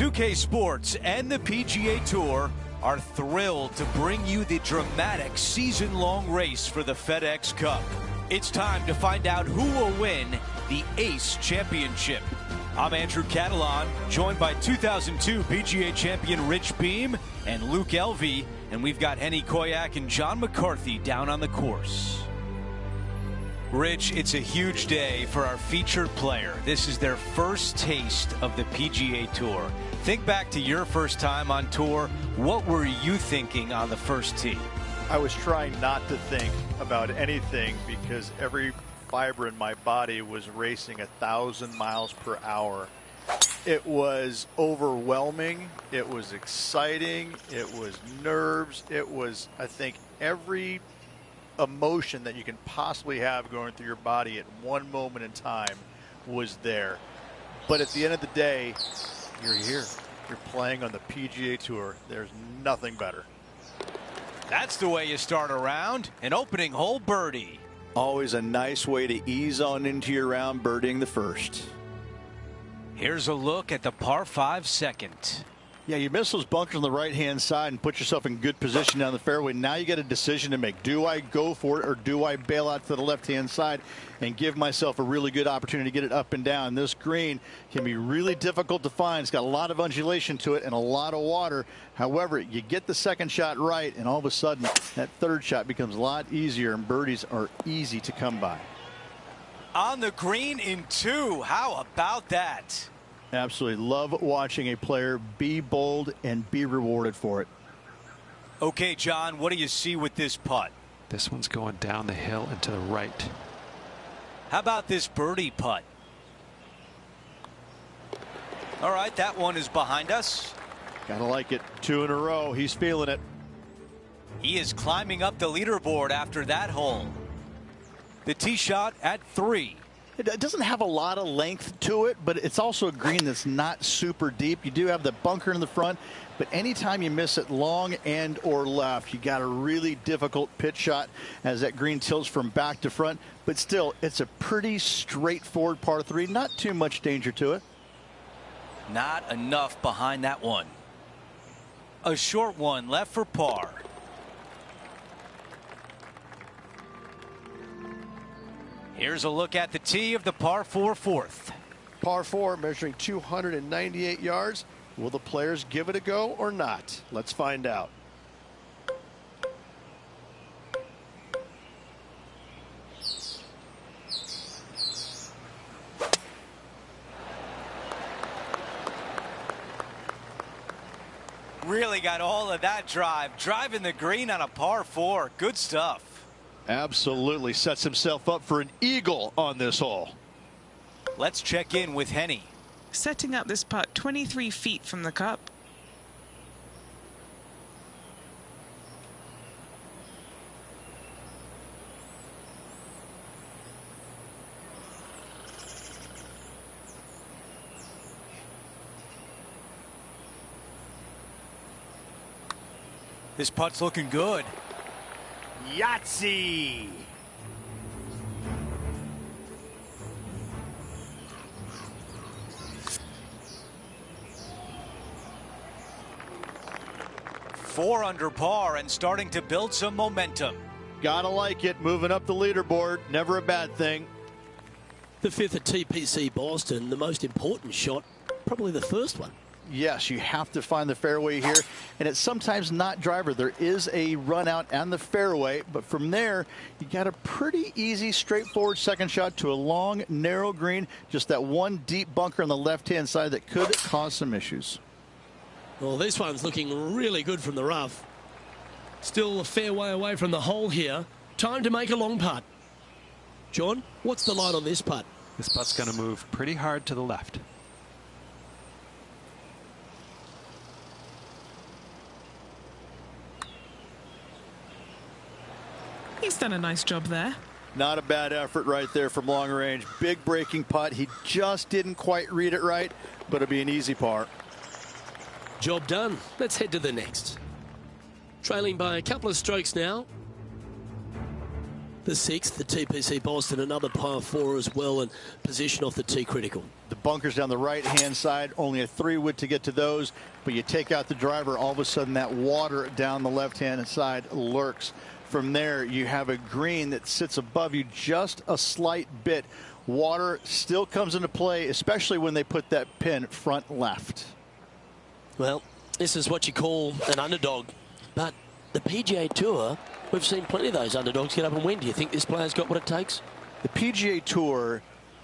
UK Sports and the PGA Tour are thrilled to bring you the dramatic season-long race for the FedEx Cup. It's time to find out who will win the Ace Championship. I'm Andrew Catalan, joined by 2002 PGA champion Rich Beem and Luke Elvey, and we've got Henny Koyak and John McCarthy down on the course. Rich, it's a huge day for our featured player. This is their first taste of the PGA Tour. Think back to your first time on tour. What were you thinking on the first tee? I was trying not to think about anything because every fiber in my body was racing 1,000 miles per hour. It was overwhelming. It was exciting. It was nerves. It was, I think, every emotion that you can possibly have going through your body at one moment in time was there. But at the end of the day, you're here. You're playing on the PGA Tour. There's nothing better. That's the way you start a round. An opening hole birdie. Always a nice way to ease on into your round, birdieing the first. Here's a look at the par 5 second. Yeah, you miss those bunkers on the right-hand side and put yourself in good position down the fairway. Now you got a decision to make. Do I go for it or do I bail out to the left-hand side and give myself a really good opportunity to get it up and down? This green can be really difficult to find. It's got a lot of undulation to it and a lot of water. However, you get the second shot right, and all of a sudden that third shot becomes a lot easier, and birdies are easy to come by. On the green in 2. How about that? Absolutely love watching a player be bold and be rewarded for it. Okay, John, what do you see with this putt? This one's going down the hill and to the right. How about this birdie putt? All right, that one is behind us. Gotta like it. 2 in a row. He's feeling it. He is climbing up the leaderboard after that hole. The tee shot at 3. It doesn't have a lot of length to it, but it's also a green that's not super deep. You do have the bunker in the front, but anytime you miss it long and or left, you got a really difficult pitch shot as that green tilts from back to front. But still, it's a pretty straightforward par 3. Not too much danger to it. Not enough behind that one. A short one left for par. Here's a look at the tee of the par 4 fourth. Par 4 measuring 298 yards. Will the players give it a go or not? Let's find out. Really got all of that drive. Driving the green on a par 4. Good stuff. Absolutely sets himself up for an eagle on this hole. Let's check in with Henny. Setting up this putt 23 feet from the cup. This putt's looking good. Yahtzee! Four under par and starting to build some momentum. Gotta like it. Moving up the leaderboard. Never a bad thing. The 5th at TPC Boston, the most important shot, probably the first one. Yes, you have to find the fairway here, and it's sometimes not driver. There is a run out on the fairway, but from there you got a pretty easy straightforward second shot to a long narrow green, just that one deep bunker on the left hand side that could cause some issues. Well, this one's looking really good from the rough. Still a fair way away from the hole here. Time to make a long putt. John, what's the line on this putt? This putt's going to move pretty hard to the left. He's done a nice job there. Not a bad effort right there from long range. Big breaking putt. He just didn't quite read it right, but it'll be an easy par. Job done. Let's head to the next. Trailing by a couple of strokes now. The 6th, the TPC Boston, another par 4 as well, and position off the tee critical. The bunkers down the right-hand side, only a 3-wood to get to those, but you take out the driver, all of a sudden that water down the left-hand side lurks. From there, you have a green that sits above you just a slight bit. Water still comes into play, especially when they put that pin front left. Well, this is what you call an underdog, but the PGA Tour, we've seen plenty of those underdogs get up and win. Do you think this player's got what it takes? The PGA Tour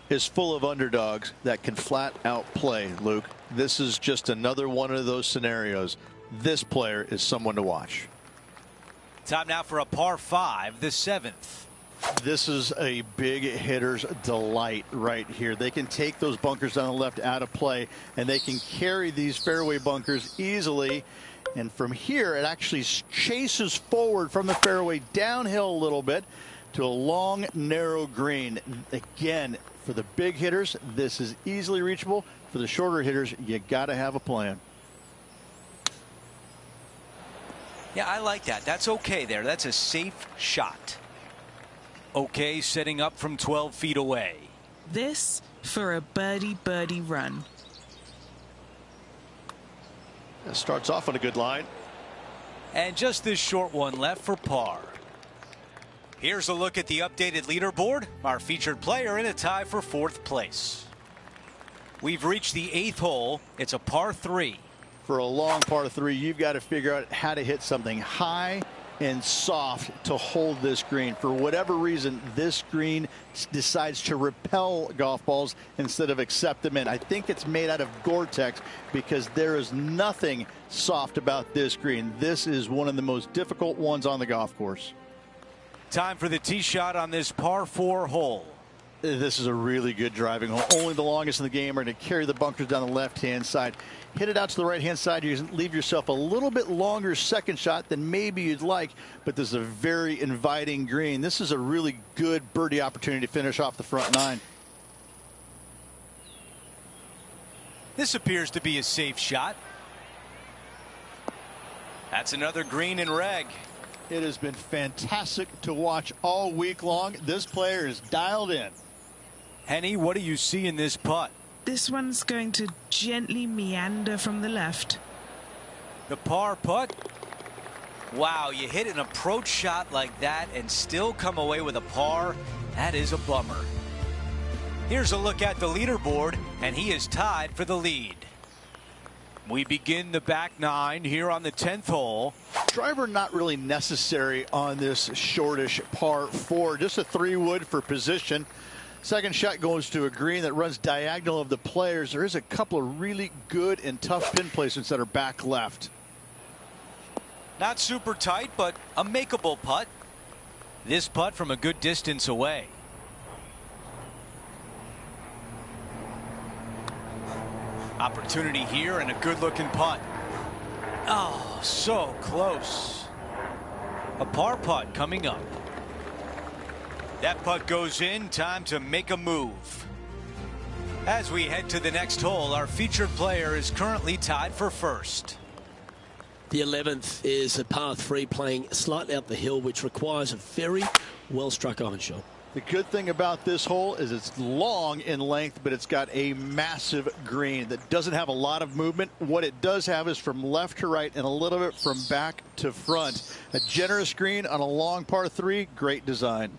is full of underdogs that can flat out play, Luke. This is just another one of those scenarios. This player is someone to watch. Time now for a par 5, the 7th. This is a big hitter's delight right here. They can take those bunkers down the left out of play, and they can carry these fairway bunkers easily. And from here, it actually chases forward from the fairway downhill a little bit to a long, narrow green. Again, for the big hitters, this is easily reachable. For the shorter hitters, you got to have a plan. Yeah, I like that. That's okay there. That's a safe shot. Okay, setting up from 12 feet away. This for a birdie run. That starts off on a good line. And just this short one left for par. Here's a look at the updated leaderboard. Our featured player in a tie for 4th place. We've reached the 8th hole. It's a par 3. For a long par 3, you've got to figure out how to hit something high and soft to hold this green. For whatever reason, this green decides to repel golf balls instead of accept them in. I think it's made out of Gore-Tex because there is nothing soft about this green. This is one of the most difficult ones on the golf course. Time for the tee shot on this par 4 hole. This is a really good driving hole. Only the longest in the game are going to carry the bunkers down the left-hand side. Hit it out to the right-hand side. You leave yourself a little bit longer second shot than maybe you'd like, but this is a very inviting green. This is a really good birdie opportunity to finish off the front 9. This appears to be a safe shot. That's another green and reg. It has been fantastic to watch all week long. This player is dialed in. Henny, what do you see in this putt? This one's going to gently meander from the left. The par putt. Wow, you hit an approach shot like that and still come away with a par. That is a bummer. Here's a look at the leaderboard, and he is tied for the lead. We begin the back 9 here on the 10th hole. Driver not really necessary on this shortish par 4. Just a 3-wood for position. Second shot goes to a green that runs diagonal of the players. There is a couple of really good and tough pin placements that are back left. Not super tight, but a makeable putt. This putt from a good distance away. Opportunity here and a good looking putt. Oh, so close. A par putt coming up. That putt goes in. Time to make a move. As we head to the next hole, our featured player is currently tied for 1st. The 11th is a par 3 playing slightly up the hill, which requires a very well struck iron shot. The good thing about this hole is it's long in length, but it's got a massive green that doesn't have a lot of movement. What it does have is from left to right and a little bit from back to front. A generous green on a long par 3. Great design.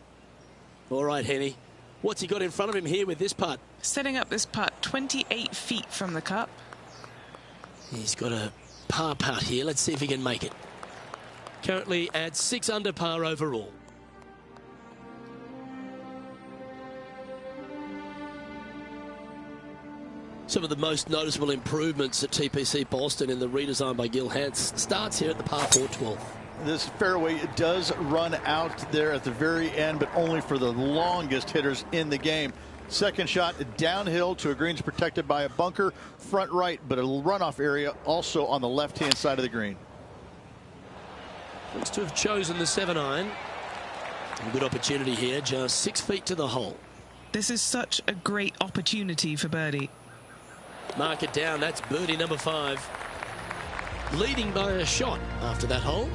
All right, Henny. What's he got in front of him here with this putt? Setting up this putt 28 feet from the cup. He's got a par putt here. Let's see if he can make it. Currently at 6 under par overall. Some of the most noticeable improvements at TPC Boston in the redesign by Gil Hance starts here at the par 4 12th. This fairway does run out there at the very end, but only for the longest hitters in the game. Second shot downhill to a greens protected by a bunker, front right, but a runoff area also on the left-hand side of the green. Looks to have chosen the 7-iron. Good opportunity here, just 6 feet to the hole. This is such a great opportunity for birdie. Mark it down. That's birdie number 5. Leading by a shot after that hole.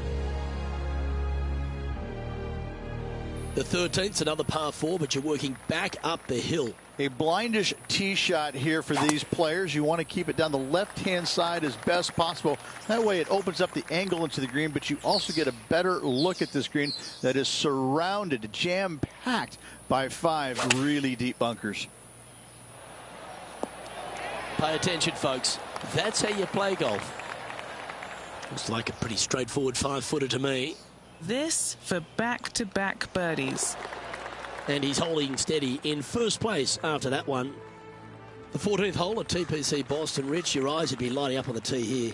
The 13th's another par 4, but you're working back up the hill. A blindish tee shot here for these players. You want to keep it down the left-hand side as best possible. That way it opens up the angle into the green, but you also get a better look at this green that is surrounded, jam-packed by 5 really deep bunkers. Pay attention, folks. That's how you play golf. Looks like a pretty straightforward 5-footer to me. This for back-to-back birdies. And he's holding steady in first place after that one. The 14th hole at TPC Boston. Rich, your eyes would be lighting up on the tee here.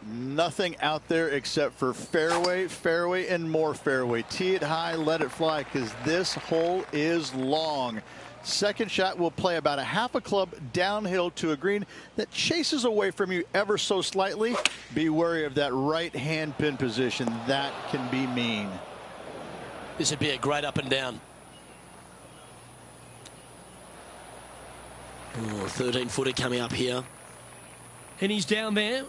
Nothing out there except for fairway, fairway, and more fairway. Tee it high, let it fly, because this hole is long. Second shot will play about a half a club downhill to a green that chases away from you ever so slightly. Be wary of that right hand pin position. That can be mean. This would be a great up and down. 13-footer coming up here. And he's down there.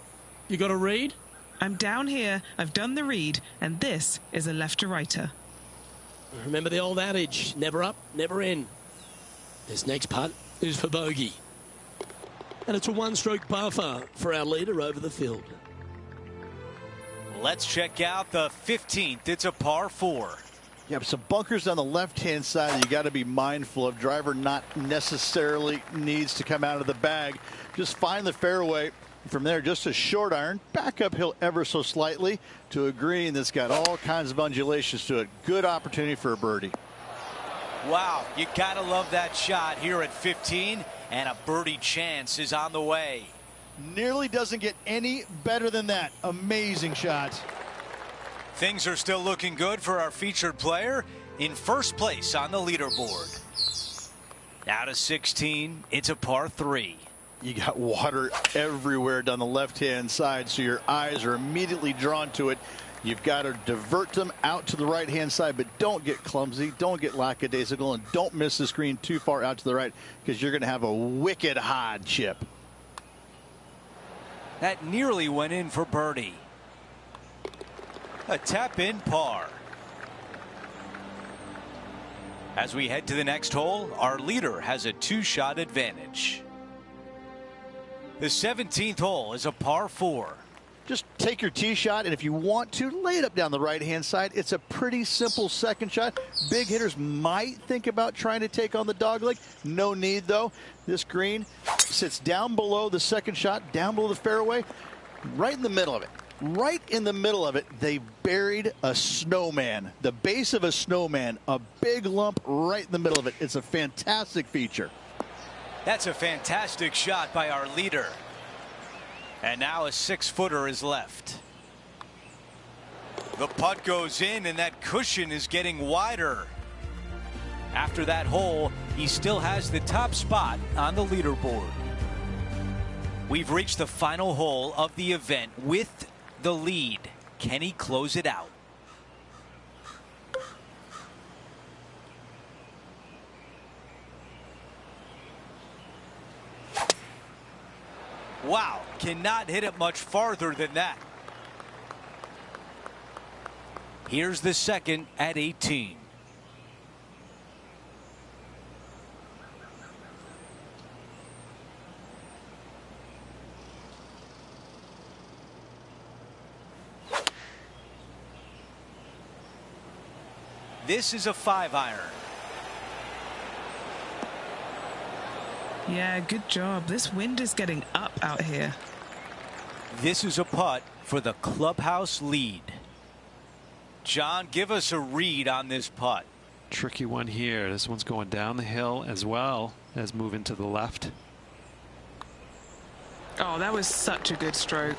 You got a read? I'm down here, I've done the read, and this is a left to righter. Remember the old adage, never up, never in. This next putt is for bogey. And it's a one-stroke par for our leader over the field. Let's check out the 15th. It's a par 4. Yeah, some bunkers on the left-hand side that you got to be mindful of. Driver not necessarily needs to come out of the bag. Just find the fairway. From there, just a short iron, back uphill ever so slightly to a green that's got all kinds of undulations to it. Good opportunity for a birdie. Wow, you gotta love that shot here at 15, and a birdie chance is on the way. Nearly doesn't get any better than that. Amazing shot. Things are still looking good for our featured player in first place on the leaderboard. Now to 16, it's a par 3. You got water everywhere down the left-hand side, so your eyes are immediately drawn to it. You've got to divert them out to the right-hand side, but don't get clumsy, don't get lackadaisical, and don't miss the screen too far out to the right, because you're going to have a wicked hard chip. That nearly went in for birdie. A tap-in par. As we head to the next hole, our leader has a 2-shot advantage. The 17th hole is a par 4. Just take your tee shot, and if you want to, lay it up down the right-hand side. It's a pretty simple second shot. Big hitters might think about trying to take on the dogleg. No need, though. This green sits down below the second shot, down below the fairway, right in the middle of it. Right in the middle of it, they buried a snowman. The base of a snowman, a big lump right in the middle of it. It's a fantastic feature. That's a fantastic shot by our leader. And now a 6-footer is left. The putt goes in, and that cushion is getting wider. After that hole, he still has the top spot on the leaderboard. We've reached the final hole of the event with the lead. Can he close it out? Wow, cannot hit it much farther than that. Here's the second at 18. This is a 5-iron. Yeah, good job. This wind is getting up out here. This is a putt for the clubhouse lead. John, give us a read on this putt. Tricky one here. This one's going down the hill as well as moving to the left. Oh, that was such a good stroke.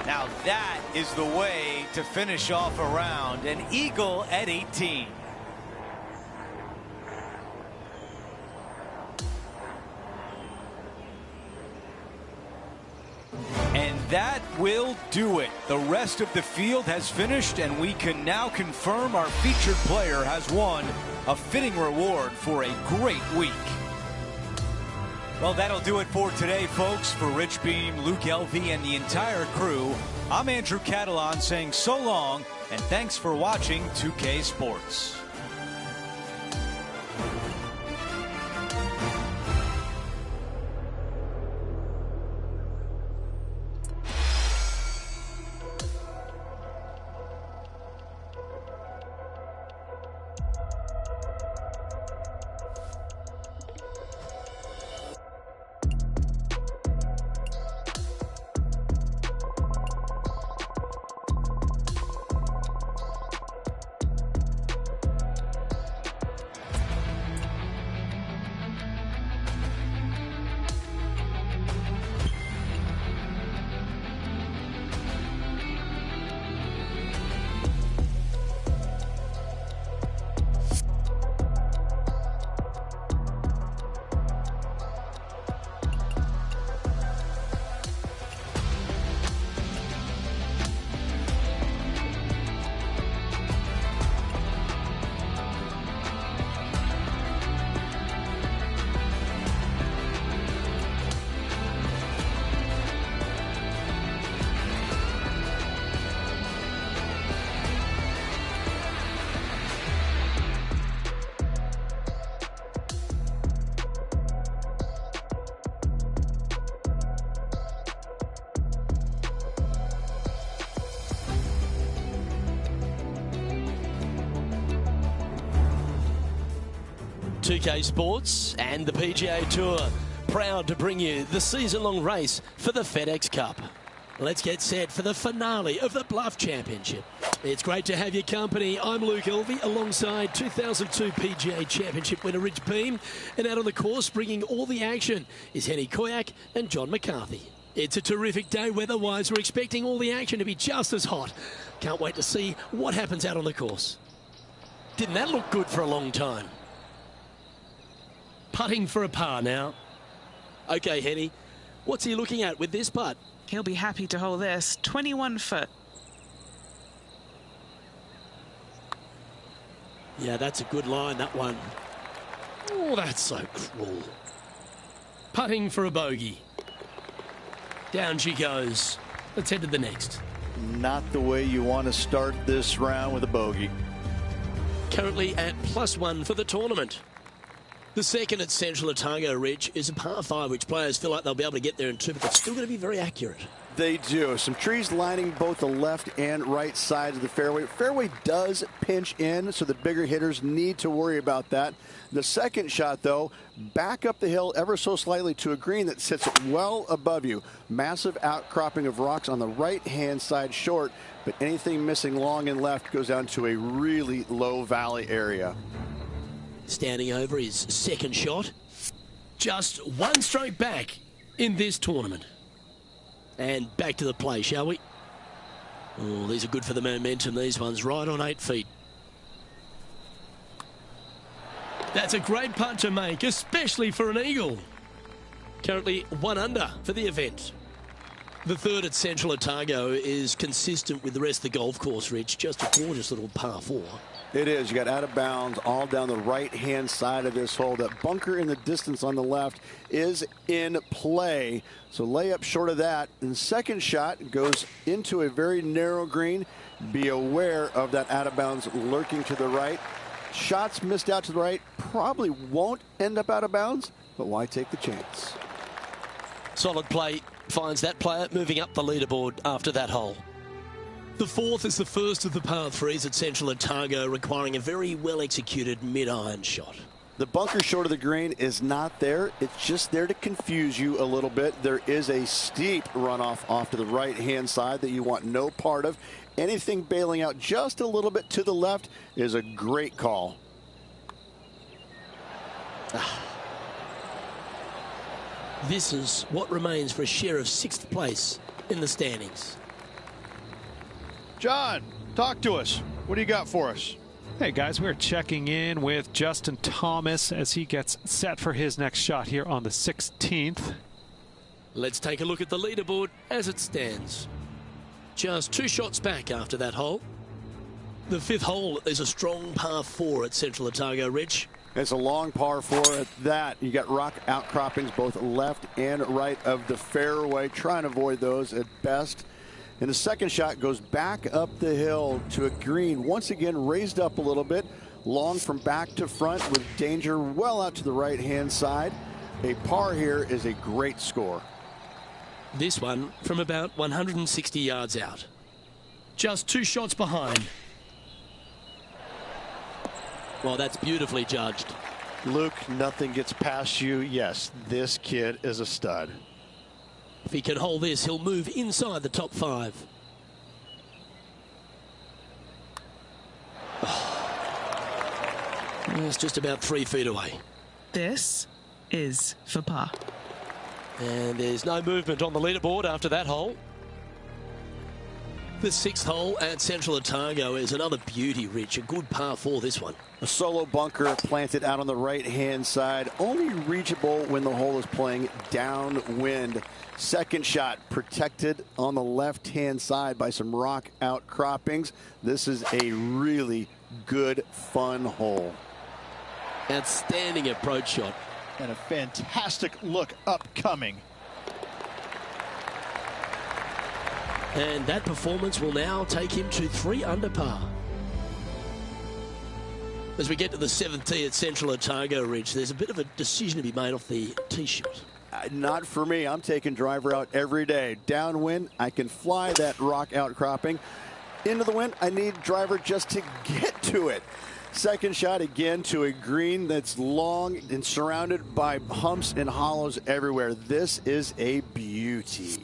Now that is the way to finish off a round. An eagle at 18. And that will do it. The rest of the field has finished, and we can now confirm our featured player has won a fitting reward for a great week. Well, that'll do it for today, folks. For Rich Beam, Luke Elvey, and the entire crew, I'm Andrew Catalan saying so long, and thanks for watching 2K Sports. 2K Sports and the PGA Tour, proud to bring you the season-long race for the FedEx Cup. Let's get set for the finale of the Bluff Championship. It's great to have your company. I'm Luke Elvey alongside 2002 PGA Championship winner Rich Beam. And out on the course bringing all the action is Henny Koyak and John McCarthy. It's a terrific day weather-wise. We're expecting all the action to be just as hot. Can't wait to see what happens out on the course. Didn't that look good for a long time? Putting for a par now. Okay, Henny, what's he looking at with this putt? He'll be happy to hold this. 21 foot. Yeah, that's a good line, that one. Oh, that's so cruel. Putting for a bogey. Down she goes. Let's head to the next. Not the way you want to start this round with a bogey. Currently at +1 for the tournament. The second at Central Otago, Rich, is a par 5, which players feel like they'll be able to get there in 2, but they're still going to be very accurate. They do. Some trees lining both the left and right sides of the fairway. Fairway does pinch in, so the bigger hitters need to worry about that. The second shot, though, back up the hill ever so slightly to a green that sits well above you. Massive outcropping of rocks on the right-hand side short, but anything missing long and left goes down to a really low valley area. Standing over his second shot. Just one stroke back in this tournament. And back to the play, shall we? Oh, these are good for the momentum, these ones, right on 8 feet. That's a great putt to make, especially for an eagle. Currently 1 under for the event. The third at Central Otago is consistent with the rest of the golf course, Rich. Just a gorgeous little par 4. It is. You got out of bounds all down the right-hand side of this hole. That bunker in the distance on the left is in play. So lay up short of that. And second shot goes into a very narrow green. Be aware of that out of bounds lurking to the right. Shots missed out to the right probably won't end up out of bounds, but why take the chance? Solid play finds that player moving up the leaderboard after that hole. The fourth is the first of the par 3s at Central Otago, requiring a very well-executed mid-iron shot. The bunker short of the green is not there. It's just there to confuse you a little bit. There is a steep runoff off to the right-hand side that you want no part of. Anything bailing out just a little bit to the left is a great call. This is what remains for a share of 6th place in the standings. John, talk to us. What do you got for us? Hey guys, we're checking in with Justin Thomas as he gets set for his next shot here on the 16th. Let's take a look at the leaderboard as it stands. Just 2 shots back after that hole. The 5th hole is a strong par 4 at Central Otago, Rich. It's a long par 4 at that. You got rock outcroppings both left and right of the fairway. Try and avoid those at best. And the second shot goes back up the hill to a green, once again raised up a little bit, long from back to front with danger well out to the right-hand side. A par here is a great score. This one from about 160 yards out. Just 2 shots behind. Well, that's beautifully judged. Luke, nothing gets past you. Yes, this kid is a stud. If he can hold this, he'll move inside the top 5. It's just about 3 feet away. This is for par. And there's no movement on the leaderboard after that hole. The 6th hole at Central Otago is another beauty, Rich. A good par 4, this one. A solo bunker planted out on the right-hand side, only reachable when the hole is playing downwind. Second shot protected on the left-hand side by some rock outcroppings. This is a really good, fun hole. Outstanding approach shot. And a fantastic look upcoming. And that performance will now take him to 3 under par. As we get to the 7th tee at Central Otago, Ridge, there's a bit of a decision to be made off the tee shot. Not for me. I'm taking driver out every day. Downwind, I can fly that rock outcropping. Into the wind, I need driver just to get to it. Second shot again to a green that's long and surrounded by humps and hollows everywhere. This is a beauty.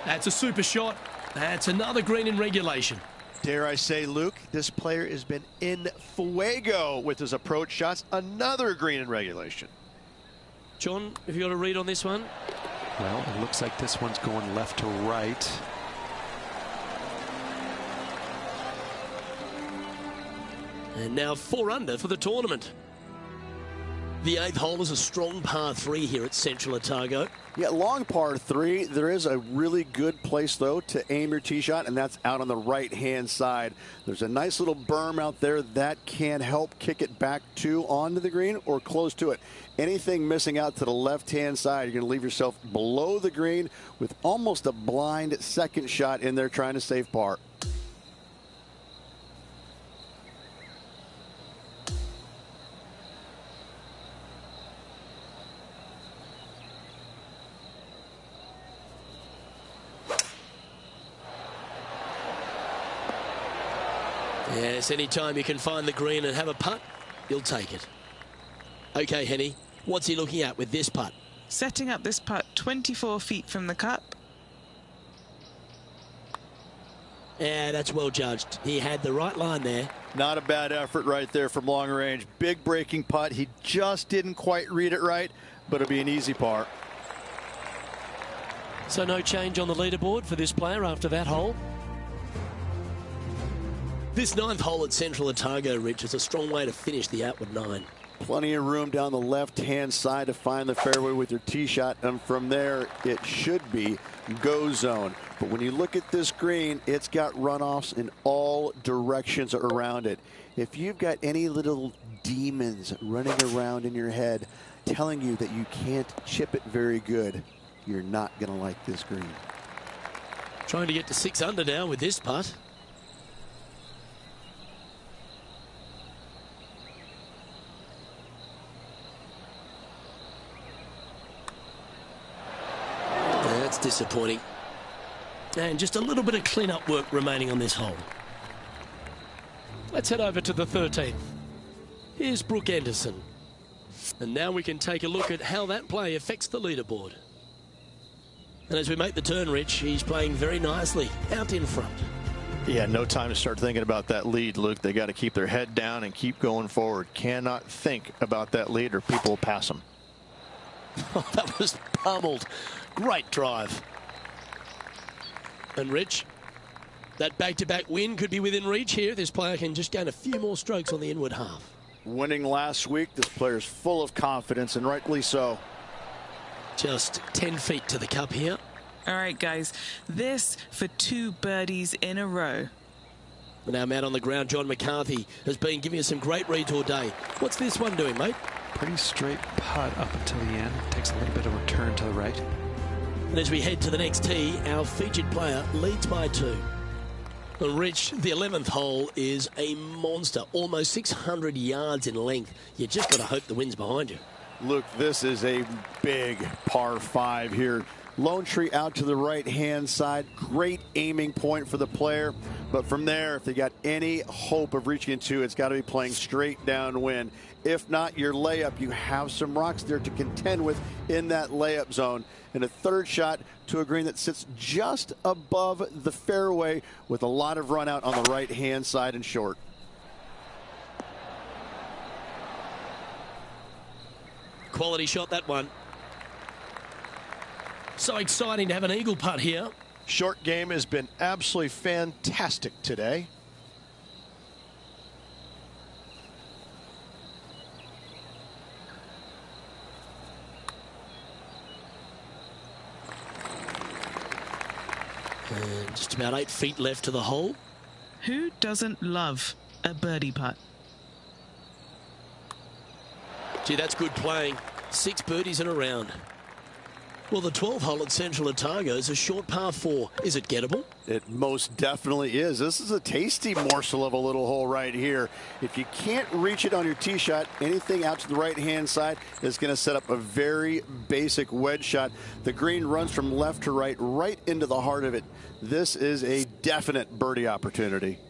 That's a super shot. That's another green in regulation. Dare I say, Luke, this player has been in fuego with his approach shots. Another green in regulation. John, have you got a read on this one? Well, it looks like this one's going left to right. And now 4 under for the tournament. The 8th hole is a strong par 3 here at Central Otago. Yeah, long par 3. There is a really good place, though, to aim your tee shot, and that's out on the right-hand side. There's a nice little berm out there that can help kick it back onto the green or close to it. Anything missing out to the left-hand side, you're going to leave yourself below the green with almost a blind second shot in there trying to save par. Yes, anytime you can find the green and have a putt, you'll take it. Okay, Henny, what's he looking at with this putt? Setting up this putt 24 feet from the cup. Yeah, that's well judged. He had the right line there. Not a bad effort right there from long range. Big breaking putt. He just didn't quite read it right, but it'll be an easy par. So no change on the leaderboard for this player after that hole. This 9th hole at Central Otago, Rich, is a strong way to finish the outward 9. Plenty of room down the left-hand side to find the fairway with your tee shot, and from there it should be go zone. But when you look at this green, it's got runoffs in all directions around it. If you've got any little demons running around in your head telling you that you can't chip it very good, you're not going to like this green. Trying to get to 6 under now with this putt. That's disappointing. And just a little bit of clean-up work remaining on this hole. Let's head over to the 13th. Here's Brooke Anderson. And now we can take a look at how that play affects the leaderboard. And as we make the turn, Rich, he's playing very nicely out in front. Yeah, no time to start thinking about that lead, Luke. They got to keep their head down and keep going forward. Cannot think about that lead or people will pass them. Oh, that was pummeled. Great drive. And Rich, that back-to-back win could be within reach here. This player can just gain a few more strokes on the inward half. Winning last week, this player's full of confidence, and rightly so. Just 10 feet to the cup here. All right, guys, this for 2 birdies in a row. And our man on the ground, John McCarthy, has been giving us some great reads all day. What's this one doing, mate? Pretty straight putt up until the end. Takes a little bit of a turn to the right. And as we head to the next tee, our featured player leads by 2. And Rich, the 11th hole is a monster, almost 600 yards in length. You just got to hope the wind's behind you. Look, this is a big par 5 here. Lone tree out to the right-hand side. Great aiming point for the player. But from there, if they got any hope of reaching into, it's got to be playing straight downwind. If not, your layup, you have some rocks there to contend with in that layup zone. And a third shot to a green that sits just above the fairway with a lot of run out on the right-hand side and short. Quality shot, that one. So exciting to have an eagle putt here. Short game has been absolutely fantastic today. And just about 8 feet left to the hole. Who doesn't love a birdie putt? Gee, that's good playing. 6 birdies in a round. Well, the 12th hole at Central Otago is a short par 4. Is it gettable? It most definitely is. This is a tasty morsel of a little hole right here. If you can't reach it on your tee shot, anything out to the right-hand side is going to set up a very basic wedge shot. The green runs from left to right, right into the heart of it. This is a definite birdie opportunity.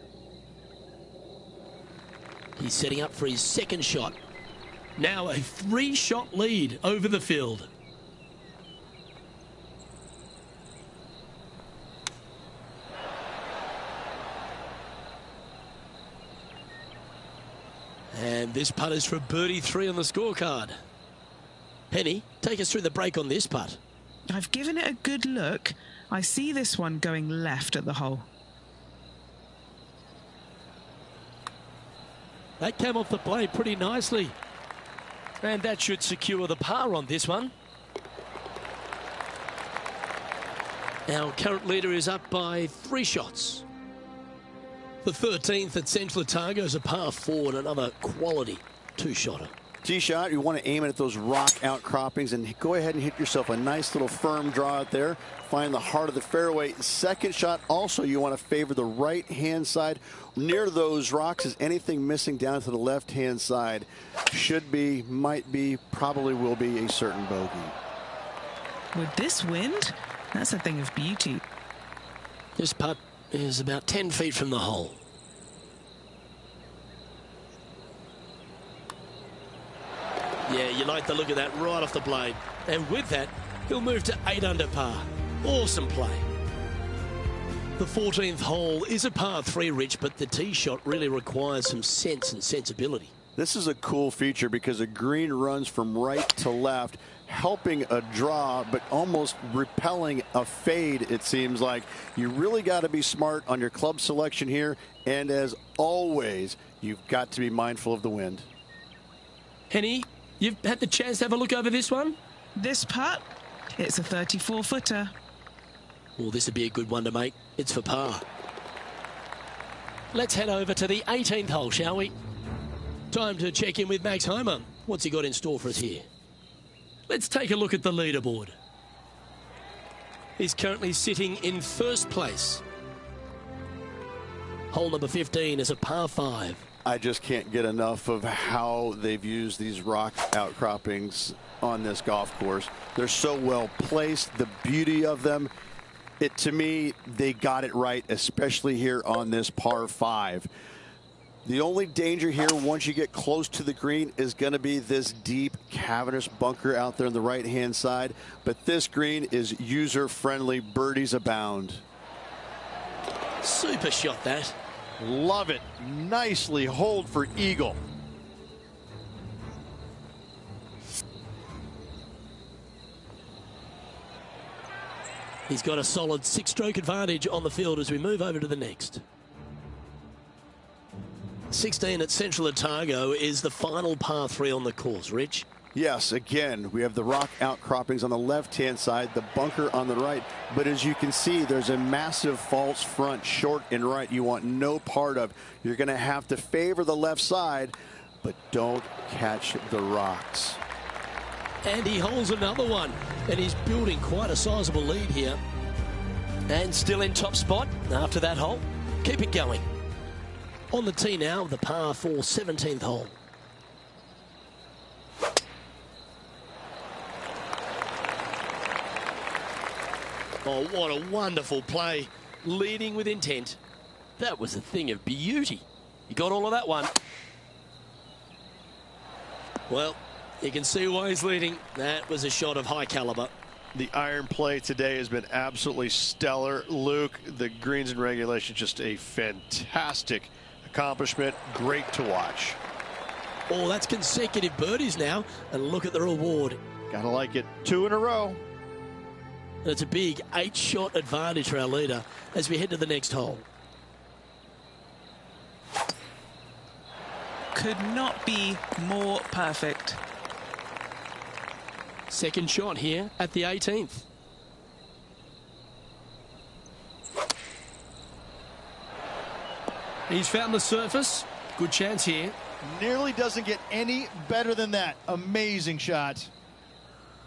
He's setting up for his second shot. Now a 3-shot lead over the field. And this putt is for birdie 3 on the scorecard. Penny, take us through the break on this putt. I've given it a good look. I see this one going left at the hole. That came off the blade pretty nicely. And that should secure the par on this one. Our current leader is up by 3 shots. The 13th at Central Otago is a par 4 and another quality 2-shotter. Tee shot, you want to aim it at those rock outcroppings and go ahead and hit yourself a nice little firm draw out there. Find the heart of the fairway. Second shot, also you want to favor the right-hand side. Near those rocks is anything missing down to the left-hand side. Should be, might be, probably will be a certain bogey. With this wind, that's a thing of beauty. This putt is about 10 feet from the hole. Yeah, you like the look of that right off the blade. And with that, he'll move to 8 under par. Awesome play. The 14th hole is a par 3, Rich, but the tee shot really requires some sense and sensibility. This is a cool feature because the green runs from right to left, helping a draw, but almost repelling a fade, it seems like. You really got to be smart on your club selection here. And as always, you've got to be mindful of the wind. Henny, you've had the chance to have a look over this one? This putt, it's a 34-footer. Well, this would be a good one to make. It's for par. Let's head over to the 18th hole, shall we? Time to check in with Max Homer. What's he got in store for us here? Let's take a look at the leaderboard. He's currently sitting in first place. Hole number 15 is a par 5. I just can't get enough of how they've used these rock outcroppings on this golf course. They're so well placed, the beauty of them. To me, they got it right, especially here on this par 5. The only danger here once you get close to the green is going to be this deep cavernous bunker out there on the right-hand side. But this green is user-friendly. Birdies abound. Super shot, that. Love it. Nicely holed for eagle. He's got a solid 6-stroke advantage on the field as we move over to the next. 16 at Central Otago is the final par 3 on the course. Rich? Yes, again, we have the rock outcroppings on the left-hand side, the bunker on the right. But as you can see, there's a massive false front, short and right, you want no part of. You're going to have to favor the left side, but don't catch the rocks. And he holds another one, and he's building quite a sizable lead here. And still in top spot after that hole. Keep it going. On the tee now, the par 4 17th hole. Oh, what a wonderful play. Leading with intent. That was a thing of beauty. You got all of that one. Well, you can see why he's leading. That was a shot of high caliber. The iron play today has been absolutely stellar. Luke, the greens in regulation, just a fantastic accomplishment. Great to watch. Oh, that's consecutive birdies now. And look at the reward. Gotta like it. 2 in a row. And it's a big 8-shot advantage for our leader as we head to the next hole. Could not be more perfect. Second shot here at the 18th. He's found the surface. Good chance here. Nearly doesn't get any better than that. Amazing shot.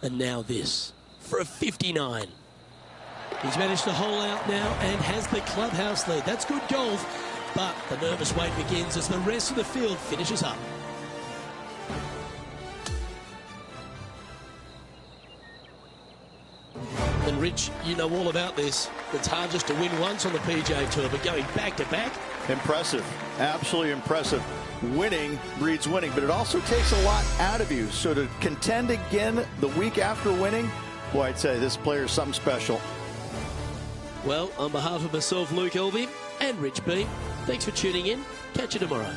And now this. for a 59. He's managed to hole out now and has the clubhouse lead. That's good golf, but the nervous wait begins as the rest of the field finishes up. And Rich, you know all about this. It's hard just to win once on the PGA Tour, but going back to back. Impressive. Absolutely impressive. Winning breeds winning, but it also takes a lot out of you. So to contend again the week after winning, boy, I'd say this player is something special. Well, on behalf of myself, Luke Elvey, and Rich B, thanks for tuning in. Catch you tomorrow.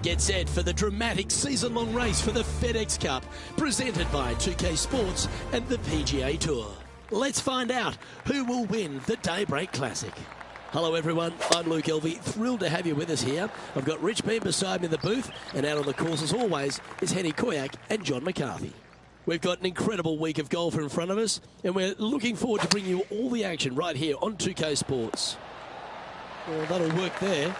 Get set for the dramatic season-long race for the FedEx Cup, presented by 2K Sports and the PGA Tour. Let's find out who will win the Daybreak Classic. Hello everyone, I'm Luke Elvey, thrilled to have you with us here. I've got Rich Beam beside me in the booth, and out on the course as always is Henny Koyak and John McCarthy. We've got an incredible week of golf in front of us, and we're looking forward to bringing you all the action right here on 2K Sports. Well, that'll work there.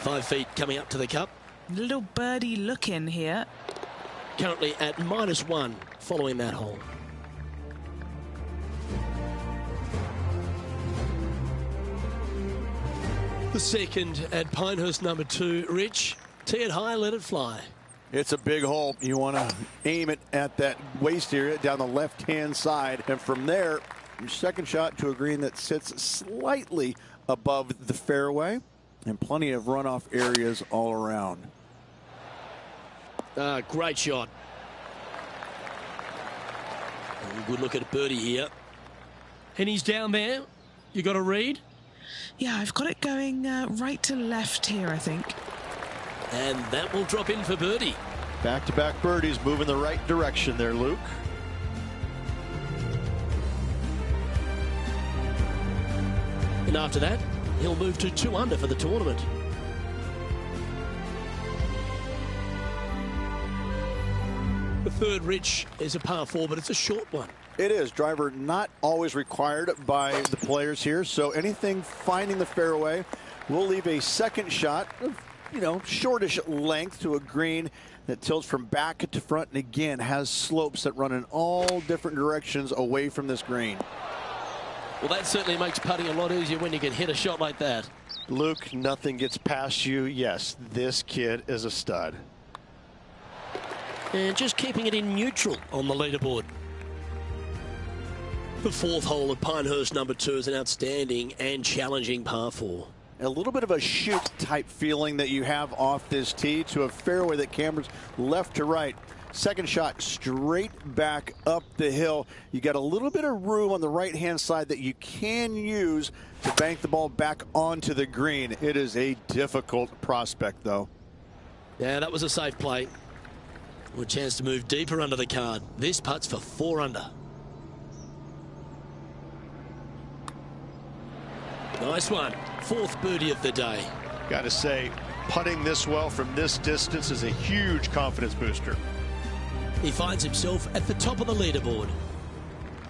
5 feet coming up to the cup. Little birdie look in here. Currently at -1 following that hole. The second at Pinehurst number 2. Rich, tee it high, let it fly. It's a big hole. You want to aim it at that waist area down the left-hand side. And from there, your second shot to a green that sits slightly above the fairway. And plenty of runoff areas all around. Great shot. Good look at a birdie here. And he's down there. You got a read. Yeah, I've got it going right to left here, I think. And that will drop in for birdie. Back-to-back birdies, moving the right direction there, Luke. And after that, he'll move to 2 under for the tournament. The third, Rich, is a par 4, but it's a short one. It is. Driver not always required by the players here, so anything finding the fairway will leave a second shot of, shortish length to a green that tilts from back to front, and again has slopes that run in all different directions away from this green. Well, that certainly makes putting a lot easier when you can hit a shot like that. Luke, nothing gets past you. Yes, this kid is a stud. And just keeping it in neutral on the leaderboard. The 4th hole of Pinehurst number 2 is an outstanding and challenging par 4. A little bit of a shoot type feeling that you have off this tee to a fairway that cameras left to right. Second shot straight back up the hill. You got a little bit of room on the right-hand side that you can use to bank the ball back onto the green. It is a difficult prospect, though. Yeah, that was a safe play. With a chance to move deeper under the card. This putt's for 4 under. Nice one. 4th birdie of the day. Got to say, putting this well from this distance is a huge confidence booster. He finds himself at the top of the leaderboard.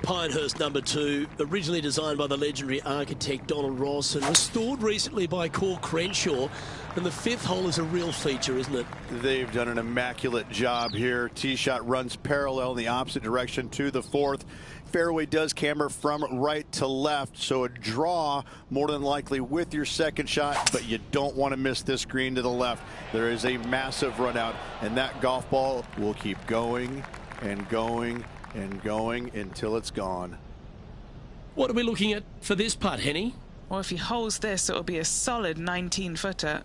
Pinehurst number 2, originally designed by the legendary architect Donald Ross and restored recently by Core Crenshaw. And the 5th hole is a real feature, isn't it? They've done an immaculate job here. Tee shot runs parallel in the opposite direction to the 4th. Fairway does camber from right to left, so a draw more than likely with your second shot, but you don't want to miss this green to the left. There is a massive run out, and that golf ball will keep going and going and going until it's gone. What are we looking at for this putt, Henny? Well, if he holds this, it'll be a solid 19-footer.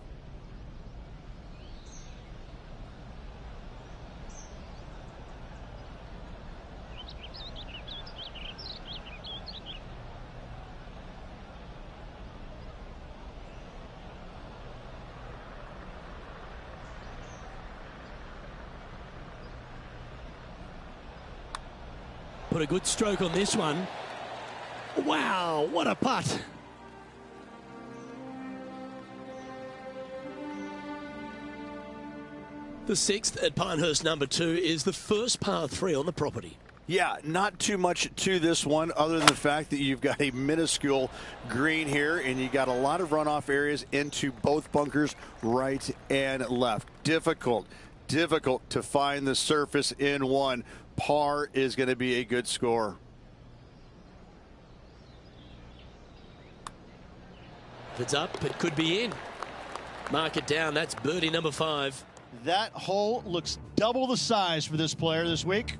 Put a good stroke on this one. Wow, what a putt. The 6th at Pinehurst number 2 is the first par 3 on the property. Yeah, not too much to this one other than the fact that you've got a minuscule green here and you got a lot of runoff areas into both bunkers, right and left. Difficult to find the surface in one. Par is going to be a good score. If it's up, it could be in. Mark it down. That's birdie number 5. That hole looks double the size for this player this week.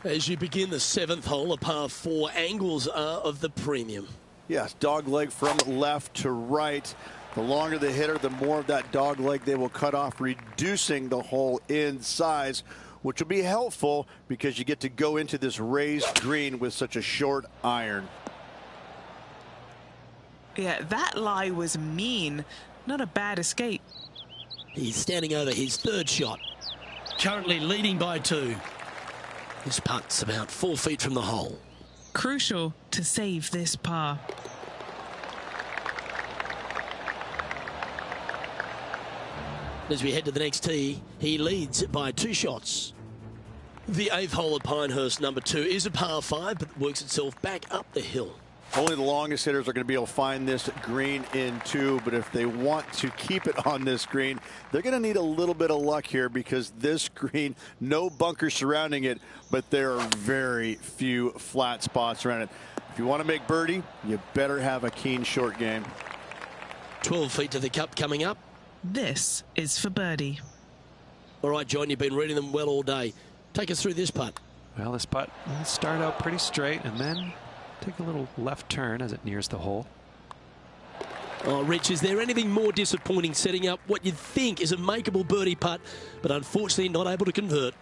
As you begin the 7th hole, a par 4, angles are of the premium. Yes, dog leg from left to right. The longer the hitter, the more of that dog leg they will cut off, reducing the hole in size, which will be helpful because you get to go into this raised green with such a short iron. Yeah, that lie was mean. Not a bad escape. He's standing over his 3rd shot. Currently leading by 2. His putt's about 4 feet from the hole. Crucial to save this par. As we head to the next tee, he leads by 2 shots. The 8th hole at Pinehurst number 2 is a par 5, but works itself back up the hill. Only the longest hitters are going to be able to find this green in 2, but if they want to keep it on this green, they're going to need a little bit of luck here because this green, no bunkers surrounding it, but there are very few flat spots around it. If you want to make birdie, you better have a keen short game. 12 feet to the cup coming up. This is for birdie. All right, John, you've been reading them well all day. Take us through this putt. Well, this putt will start out pretty straight and then take a little left turn as it nears the hole. Oh, Rich, is there anything more disappointing setting up what you'd think is a makeable birdie putt, but unfortunately not able to convert?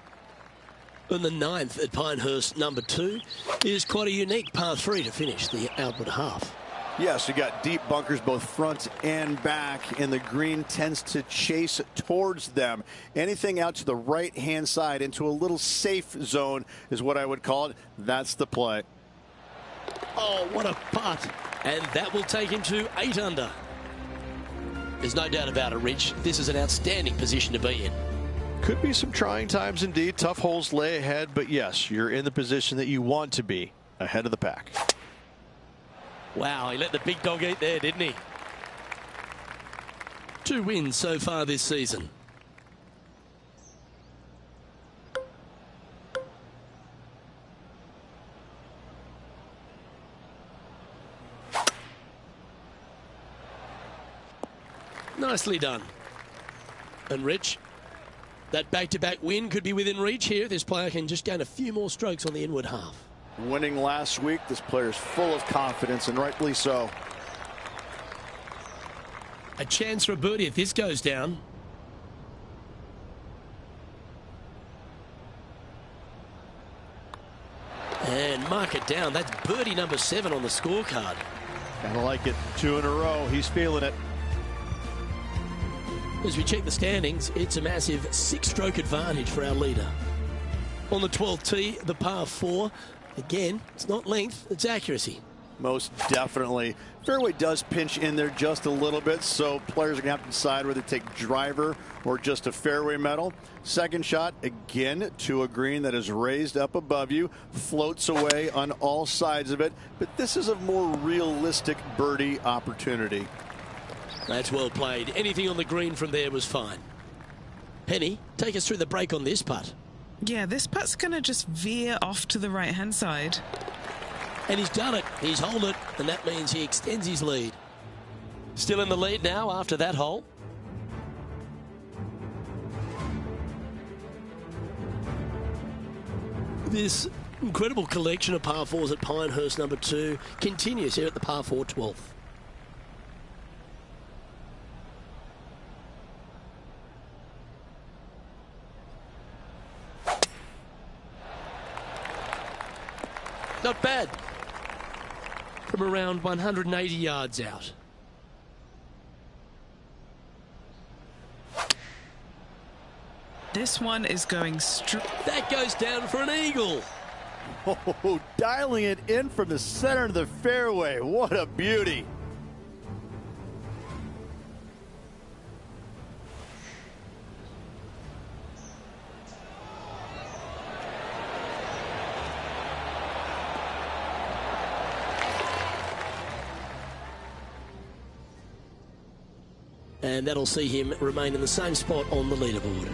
And the 9th at Pinehurst number 2 is quite a unique par 3 to finish the outward half. Yes, you got deep bunkers both front and back, and the green tends to chase towards them. Anything out to the right-hand side into a little safe zone is what I would call it. That's the play. Oh, what a putt. And that will take him to 8 under. There's no doubt about it, Rich. This is an outstanding position to be in. Could be some trying times indeed. Tough holes lay ahead, but yes, you're in the position that you want to be, ahead of the pack. Wow, he let the big dog eat there, didn't he? 2 wins so far this season. Nicely done. And Rich, that back-to-back win could be within reach here. This player can just gain a few more strokes on the inward half. Winning last week, this player's full of confidence, and rightfully so. A chance for a birdie if this goes down. And mark it down. That's birdie number 7 on the scorecard. Kinda like it. 2 in a row. He's feeling it. As we check the standings, it's a massive 6-stroke advantage for our leader. On the 12th tee, the par 4. Again, it's not length, it's accuracy. Most definitely. Fairway does pinch in there just a little bit, so players are going to have to decide whether to take driver or just a fairway metal. Second shot, again, to a green that is raised up above you, floats away on all sides of it, but this is a more realistic birdie opportunity. That's well played. Anything on the green from there was fine. Penny, take us through the break on this putt. Yeah, this putt's going to just veer off to the right-hand side. And he's done it. He's holed it, and that means he extends his lead. Still in the lead now after that hole. This incredible collection of par 4s at Pinehurst number 2 continues here at the par 4 12th. Not bad. From around 180 yards out. This one is going straight. That goes down for an eagle. Oh, dialing it in from the center of the fairway. What a beauty. And that'll see him remain in the same spot on the leaderboard.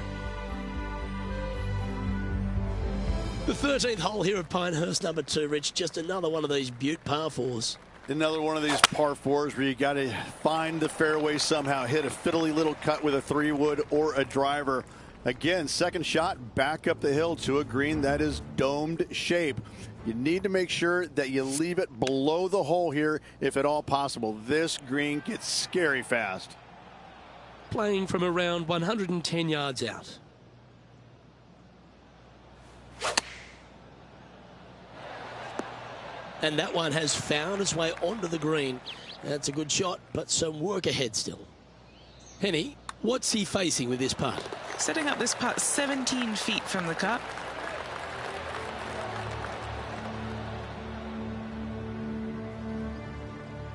The 13th hole here at Pinehurst number 2, Rich. Just another one of these beaut par 4s. Another one of these par 4s where you got to find the fairway somehow, hit a fiddly little cut with a 3-wood or a driver. Again, second shot back up the hill to a green that is domed shape. You need to make sure that you leave it below the hole here if at all possible. This green gets scary fast. Playing from around 110 yards out. And that one has found its way onto the green. That's a good shot, but some work ahead still. Henny, what's he facing with this putt? Setting up this putt 17 feet from the cup.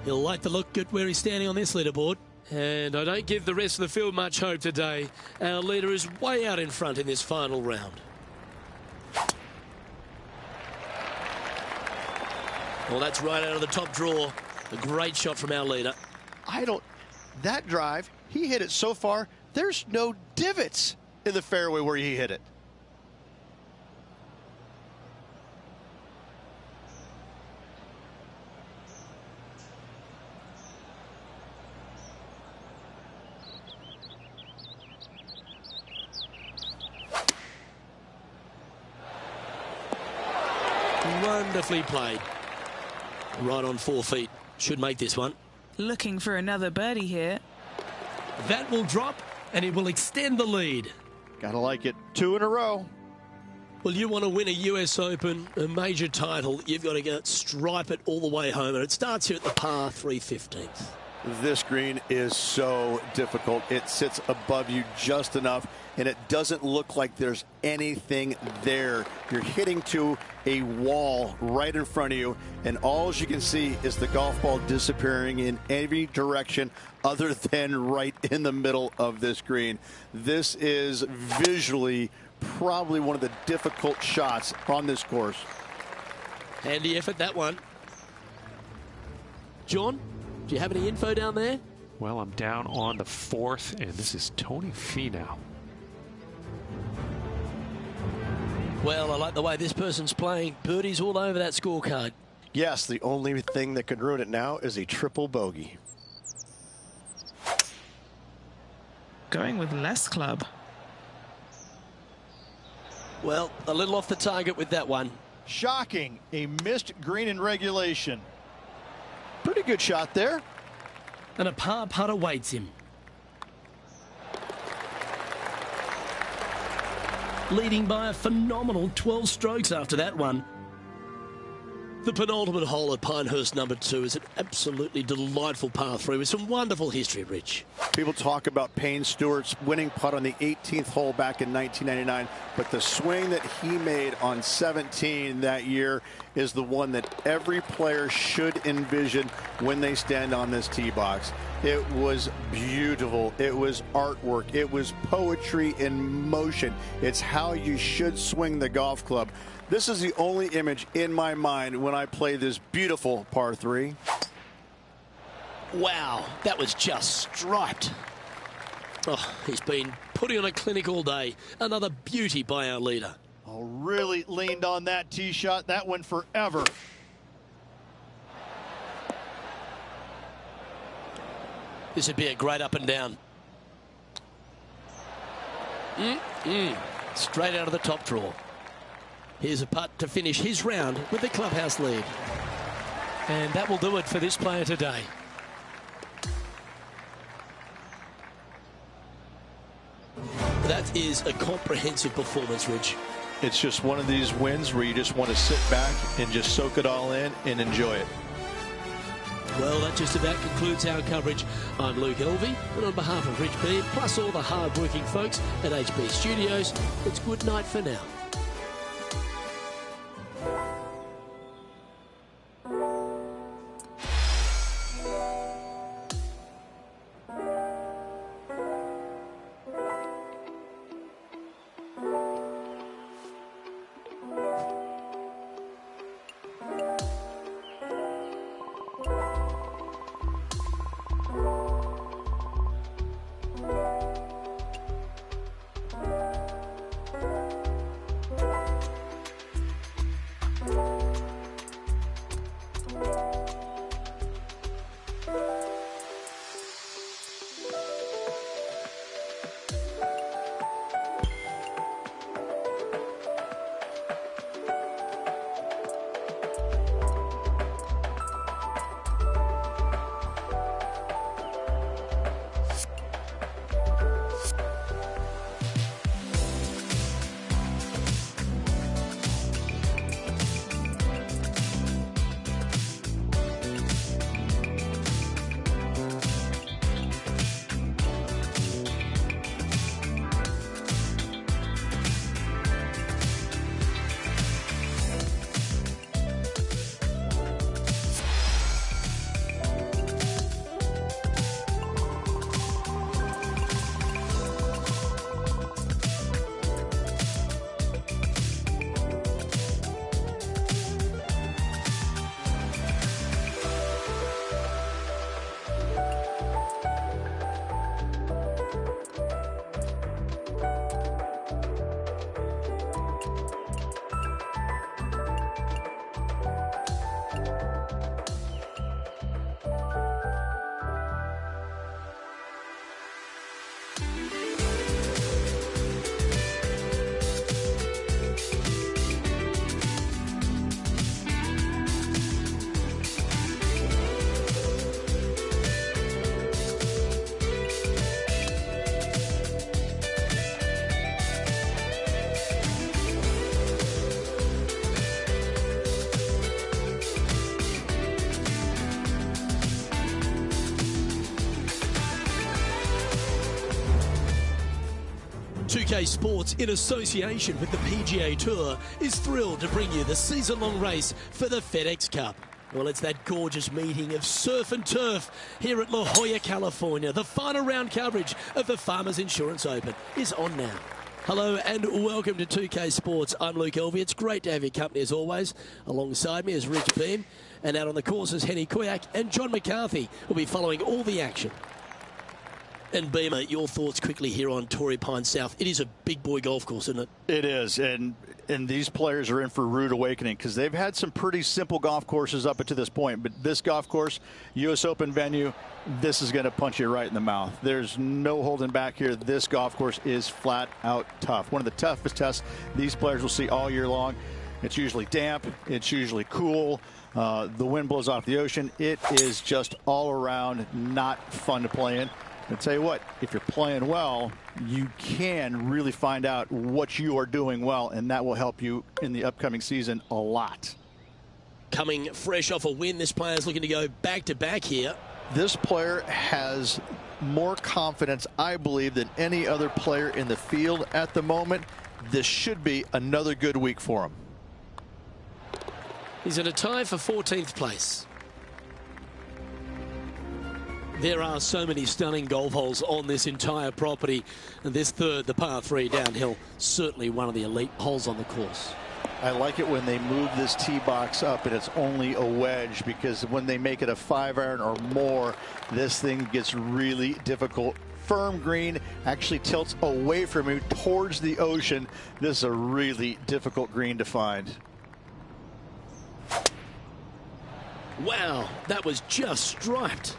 He'll like the look at where he's standing on this leaderboard. And I don't give the rest of the field much hope today. Our leader is way out in front in this final round. Well, that's right out of the top draw. A great shot from our leader. That drive, he hit it so far, there's no divots in the fairway where he hit it. Wonderfully played. Right on 4 feet. Should make this one. Looking for another birdie here. That will drop, and it will extend the lead. Gotta like it. 2 in a row. Well, you want to win a US Open, a major title, you've got to go stripe it all the way home. And it starts here at the par 3/15. This green is so difficult. It sits above you just enough, and it doesn't look like there's anything there. You're hitting to a wall right in front of you, and all you can see is the golf ball disappearing in every direction other than right in the middle of this green. This is visually probably one of the difficult shots on this course. Handy effort, that one. John, do you have any info down there? Well, I'm down on the 4th, and this is Tony Finau. Well, I like the way this person's playing. Birdies all over that scorecard. Yes, the only thing that could ruin it now is a triple bogey. Going with less club. Well, a little off the target with that one. Shocking. A missed green in regulation. Pretty good shot there. And a par putt awaits him. Leading by a phenomenal 12 strokes after that one. The penultimate hole at Pinehurst number 2 is an absolutely delightful par 3 with some wonderful history, Rich. People talk about Payne Stewart's winning putt on the 18th hole back in 1999, but the swing that he made on 17 that year is the one that every player should envision when they stand on this tee box. It was beautiful. It was artwork. It was poetry in motion. It's how you should swing the golf club. This is the only image in my mind when I play this beautiful par 3. Wow, that was just striped. Oh, he's been putting on a clinic all day. Another beauty by our leader. Oh, really leaned on that tee shot. That went forever. This would be a great up and down. Straight out of the top drawer. Here's a putt to finish his round with the clubhouse lead. And that will do it for this player today. That is a comprehensive performance, Rich. It's just one of these wins where you just want to sit back and just soak it all in and enjoy it. Well, that just about concludes our coverage. I'm Luke Elvey, and on behalf of Rich Beard, plus all the hard-working folks at HB Studios, it's good night for now. 2K Sports, in association with the PGA Tour, is thrilled to bring you the season-long race for the FedEx Cup. Well, it's that gorgeous meeting of surf and turf here at La Jolla, California. The final round coverage of the Farmers Insurance Open is on now. Hello and welcome to 2K Sports. I'm Luke Elvey. It's great to have your company as always. Alongside me is Rich Beam, and out on the course is Henny Kuyak, and John McCarthy will be following all the action. And Beamer, your thoughts quickly here on Torrey Pines South. It is a big boy golf course, isn't it? It is, and these players are in for a rude awakening because they've had some pretty simple golf courses up to this point. But this golf course, U.S. Open venue, this is going to punch you right in the mouth. There's no holding back here. This golf course is flat out tough. One of the toughest tests these players will see all year long. It's usually damp. It's usually cool. The wind blows off the ocean. It is just all around not fun to play in. I'll tell you what, if you're playing well, you can really find out what you are doing well, and that will help you in the upcoming season a lot. Coming fresh off a win, this player is looking to go back-to-back here. This player has more confidence, I believe, than any other player in the field at the moment. This should be another good week for him. He's in a tie for 14th place. There are so many stunning golf holes on this entire property, and this third, the par 3 downhill, certainly one of the elite holes on the course. I like it when they move this tee box up and it's only a wedge, because when they make it a 5-iron or more, this thing gets really difficult. Firm green, actually tilts away from you towards the ocean. This is a really difficult green to find. Wow, that was just striped.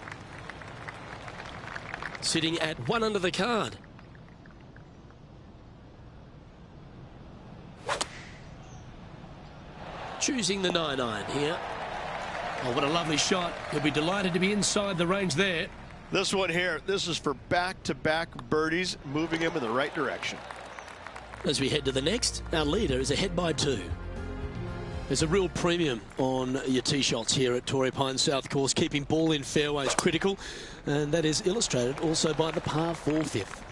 Sitting at 1 under the card. Choosing the 9-iron here. Oh, what a lovely shot. He'll be delighted to be inside the range there. This one here, this is for back-to-back birdies, moving him in the right direction. As we head to the next, our leader is ahead by 2. There's a real premium on your tee shots here at Torrey Pines South Course. Keeping ball in fairways critical, and that is illustrated also by the par 4 fifth.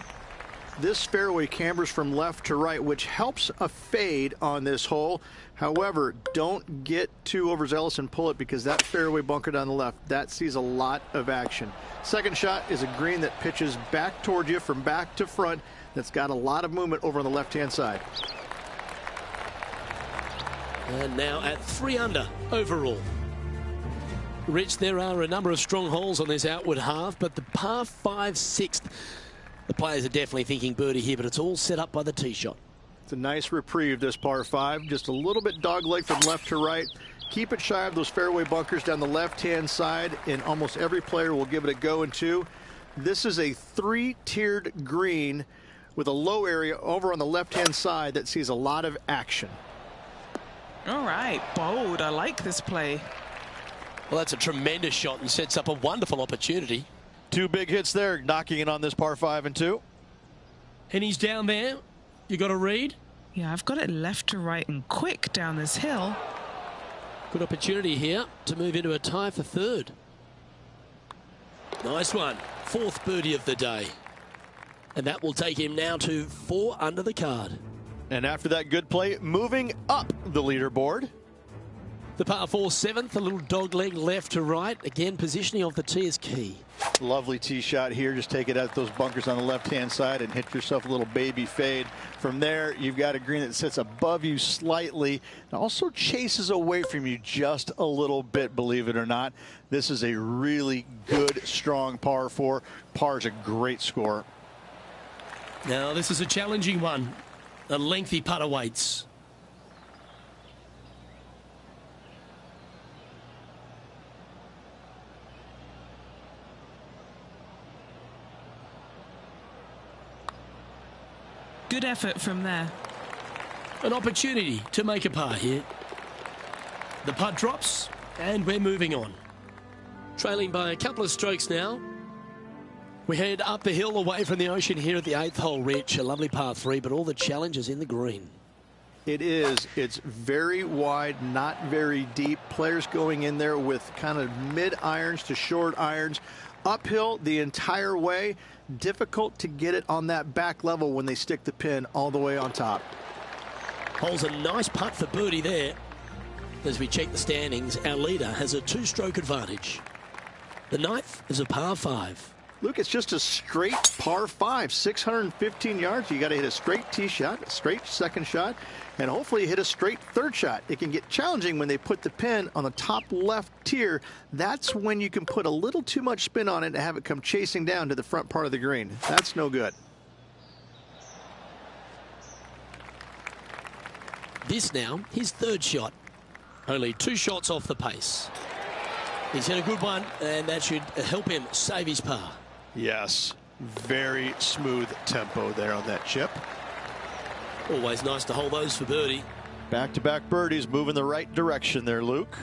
This fairway cambers from left to right, which helps a fade on this hole. However, don't get too overzealous and pull it, because that fairway bunker down the left, that sees a lot of action. Second shot is a green that pitches back toward you from back to front. That's got a lot of movement over on the left-hand side. And now at 3 under overall. Rich, there are a number of strong holes on this outward half, but the par 5 6th, the players are definitely thinking birdie here, but it's all set up by the tee shot. It's a nice reprieve, this par 5. Just a little bit dogleg from left to right. Keep it shy of those fairway bunkers down the left-hand side, and almost every player will give it a go in 2. This is a 3-tiered green with a low area over on the left-hand side that sees a lot of action. All right, bold. I like this play. Well, that's a tremendous shot and sets up a wonderful opportunity. 2 big hits there, knocking it on this par 5 and 2. And he's down there. You got a read? Yeah, I've got it left to right and quick down this hill. Good opportunity here to move into a tie for 3rd. Nice one. 4th birdie of the day. And that will take him now to 4 under the card. And after that good play, moving up the leaderboard. The par 4 7th, a little dog leg left to right. Again, positioning of the tee is key. Lovely tee shot here. Just take it out those bunkers on the left-hand side and hit yourself a little baby fade. From there, you've got a green that sits above you slightly and also chases away from you just a little bit, believe it or not. This is a really good, strong par 4. Par is a great score. Now, this is a challenging one. A lengthy putt awaits. Good effort from there. An opportunity to make a par here. The putt drops, and we're moving on. Trailing by a couple of strokes now. We head up the hill away from the ocean here at the 8th hole, Rich. A lovely par 3, but all the challenges in the green. It is. It's very wide, not very deep. Players going in there with kind of mid-irons to short irons. uphill the entire way. Difficult to get it on that back level when they stick the pin all the way on top. Holes a nice putt for birdie there. As we check the standings, our leader has a 2-stroke advantage. The 9th is a par 5. Luke, it's just a straight par 5, 615 yards. You got to hit a straight tee shot, a straight second shot, and hopefully hit a straight third shot. It can get challenging when they put the pin on the top left tier. That's when you can put a little too much spin on it and have it come chasing down to the front part of the green. That's no good. This now, his 3rd shot. Only 2 shots off the pace. He's hit a good one, and that should help him save his par. Yes, very smooth tempo there on that chip. Always nice to hold those for birdie. Back-to-back birdies, moving the right direction there, Luke.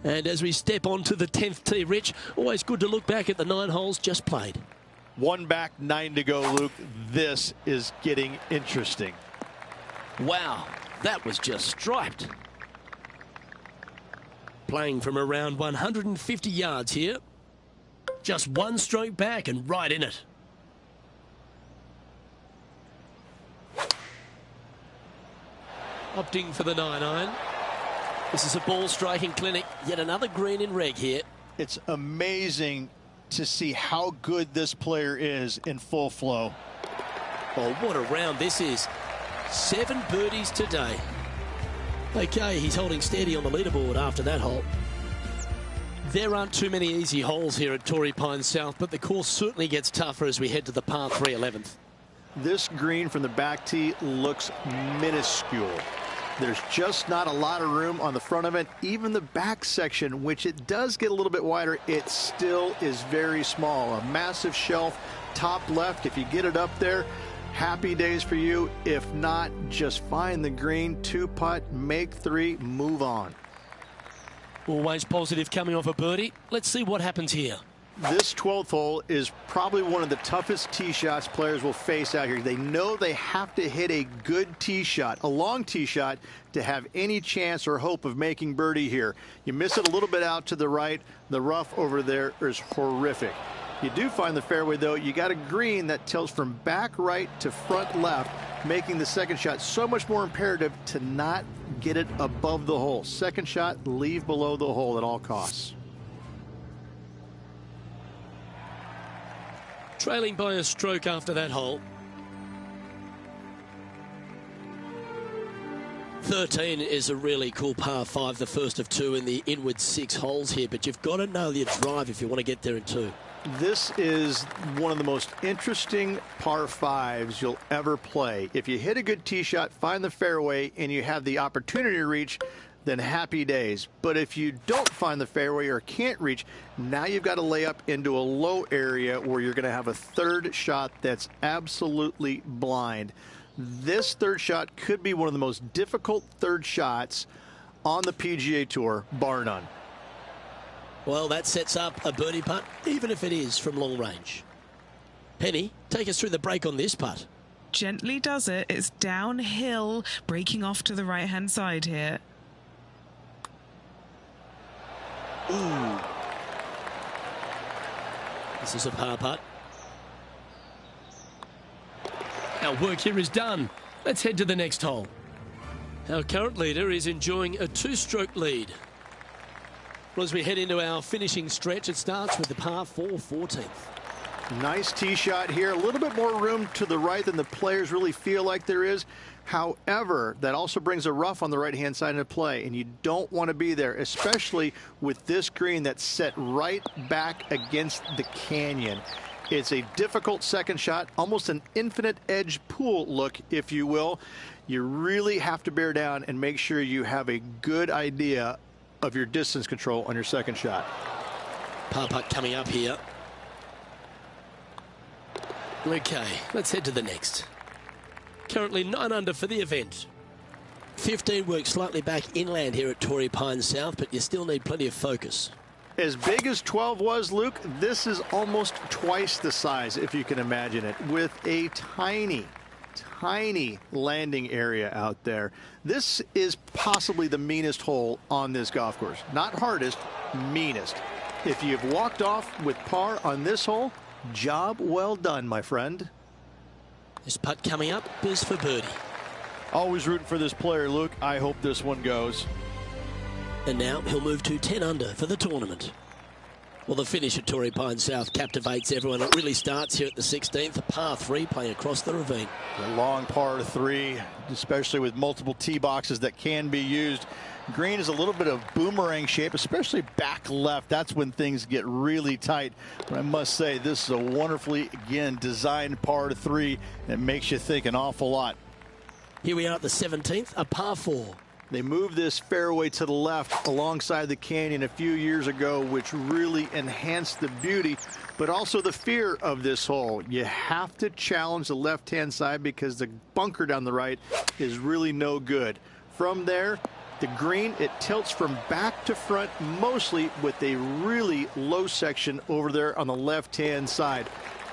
And as we step on to the 10th tee, Rich, always good to look back at the 9 holes just played. 1 back, 9 to go, Luke. This is getting interesting. Wow, that was just striped. Playing from around 150 yards here. Just 1 stroke back and right in it. Opting for the 9-iron. This is a ball striking clinic. Yet another green in reg here. It's amazing to see how good this player is in full flow. Oh, what a round this is. 7 birdies today. Okay, he's holding steady on the leaderboard after that hole. There aren't too many easy holes here at Torrey Pines South, but the course certainly gets tougher as we head to the par 3 11th. This green from the back tee looks minuscule. There's just not a lot of room on the front of it. Even the back section, which it does get a little bit wider, it still is very small. A massive shelf, top left. If you get it up there, happy days for you. If not, just find the green, 2-putt, make 3, move on. Always positive coming off a birdie. Let's see what happens here. This 12th hole is probably one of the toughest tee shots players will face out here. They know they have to hit a good tee shot, a long tee shot, to have any chance or hope of making birdie here. You miss it a little bit out to the right. The rough over there is horrific. You do find the fairway, though. You got a green that tilts from back right to front left, making the second shot so much more imperative to not get it above the hole. Second shot, leave below the hole at all costs. Trailing by a stroke after that hole. 13 is a really cool par 5, the first of 2 in the inward 6 holes here, but you've got to know your drive if you want to get there in 2. This is one of the most interesting par 5s you'll ever play. If you hit a good tee shot, find the fairway, and you have the opportunity to reach, then happy days. But if you don't find the fairway or can't reach, now you've got to lay up into a low area where you're going to have a third shot that's absolutely blind. This third shot could be one of the most difficult third shots on the PGA Tour, bar none. Well, that sets up a birdie putt, even if it is from long range. Penny, take us through the break on this putt. Gently does it. It's downhill, breaking off to the right-hand side here. Ooh. This is a par putt. Our work here is done. Let's head to the next hole. Our current leader is enjoying a 2-stroke lead. Well, as we head into our finishing stretch, it starts with the par 4 14th. Nice tee shot here. A little bit more room to the right than the players really feel like there is. However, that also brings a rough on the right-hand side into play, and you don't want to be there, especially with this green that's set right back against the canyon. It's a difficult second shot, almost an infinite edge pool look, if you will. You really have to bear down and make sure you have a good idea of your distance control on your second shot. Par putt coming up here. Okay, let's head to the next. Currently 9 under for the event. 15 works slightly back inland here at Torrey Pines South, but you still need plenty of focus. As big as 12 was, Luke, this is almost twice the size, if you can imagine it, with a tiny landing area out there. This is possibly the meanest hole on this golf course. Not hardest, meanest. If you've walked off with par on this hole, job well done, my friend. This putt coming up is for birdie. Always rooting for this player, Luke. I hope this one goes. And now he'll move to 10 under for the tournament. Well, the finish at Torrey Pines South captivates everyone. It really starts here at the 16th, a par 3 playing across the ravine. A long par 3, especially with multiple tee boxes that can be used. Green is a little bit of boomerang shape, especially back left. That's when things get really tight. But I must say, this is a wonderfully, again, designed par 3 that makes you think an awful lot. Here we are at the 17th, a par 4. They moved this fairway to the left alongside the canyon a few years ago, which really enhanced the beauty, but also the fear of this hole. You have to challenge the left-hand side because the bunker down the right is really no good. From there, the green, it tilts from back to front mostly with a really low section over there on the left-hand side.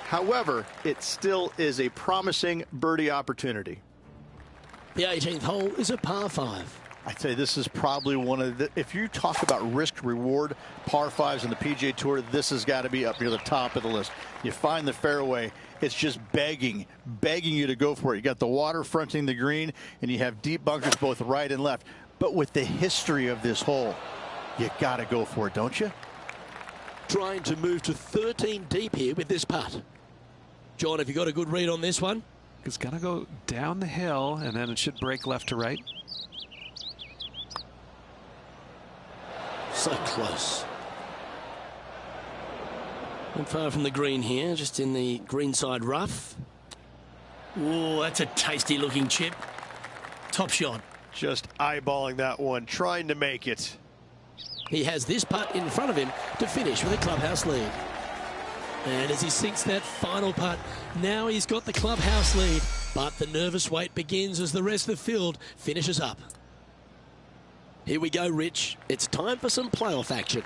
However, it still is a promising birdie opportunity. The 18th hole is a par 5. I'd say this is probably one of the, if you talk about risk reward par 5s in the PGA Tour, this has got to be up near the top of the list. You find the fairway, it's just begging you to go for it. You got the water fronting the green, and you have deep bunkers both right and left. But with the history of this hole, you got to go for it, don't you? Trying to move to 13 deep here with this putt. John, have you got a good read on this one? It's going to go down the hill, and then it should break left to right. So close. Not far from the green here, just in the greenside rough. Oh, that's a tasty looking chip. Top shot. Just eyeballing that one, trying to make it. He has this putt in front of him to finish with a clubhouse lead. And as he sinks that final putt, now he's got the clubhouse lead. But the nervous wait begins as the rest of the field finishes up. Here we go, Rich. It's time for some playoff action.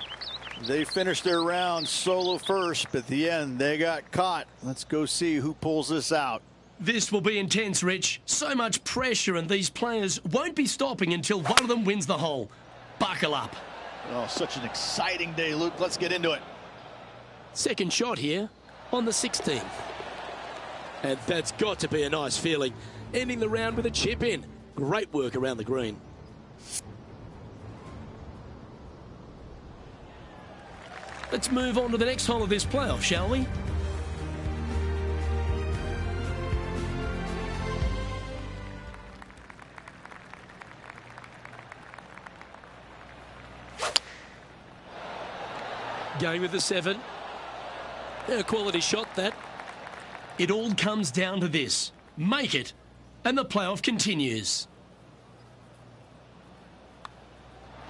They finished their round solo first, but at the end, they got caught. Let's go see who pulls this out. This will be intense, Rich. So much pressure, and these players won't be stopping until one of them wins the hole. Buckle up. Oh, such an exciting day, Luke. Let's get into it. Second shot here on the 16th. And that's got to be a nice feeling. Ending the round with a chip in. Great work around the green. Let's move on to the next hole of this playoff, shall we? Going with the 7. A quality shot, that. It all comes down to this. Make it, and the playoff continues.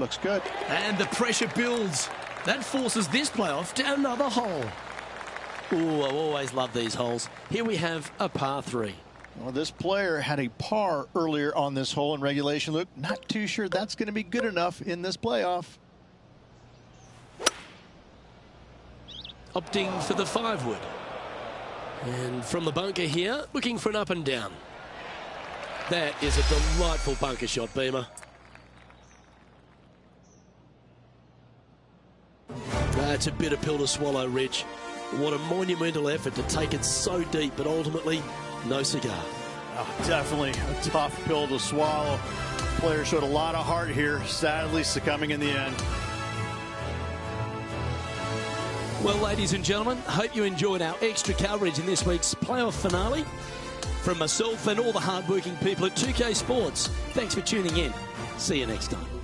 Looks good. And the pressure builds. That forces this playoff to another hole. Ooh, I always love these holes. Here we have a par 3. Well, this player had a par earlier on this hole in regulation, Luke. Not too sure that's going to be good enough in this playoff. Opting for the 5-wood. And from the bunker here, looking for an up and down. That is a delightful bunker shot, Beamer. That's a bitter pill to swallow, Rich. What a monumental effort to take it so deep, but ultimately, no cigar. Oh, definitely a tough pill to swallow. Player showed a lot of heart here, sadly succumbing in the end. Well, ladies and gentlemen, hope you enjoyed our extra coverage in this week's playoff finale. From myself and all the hard-working people at 2K Sports, thanks for tuning in. See you next time.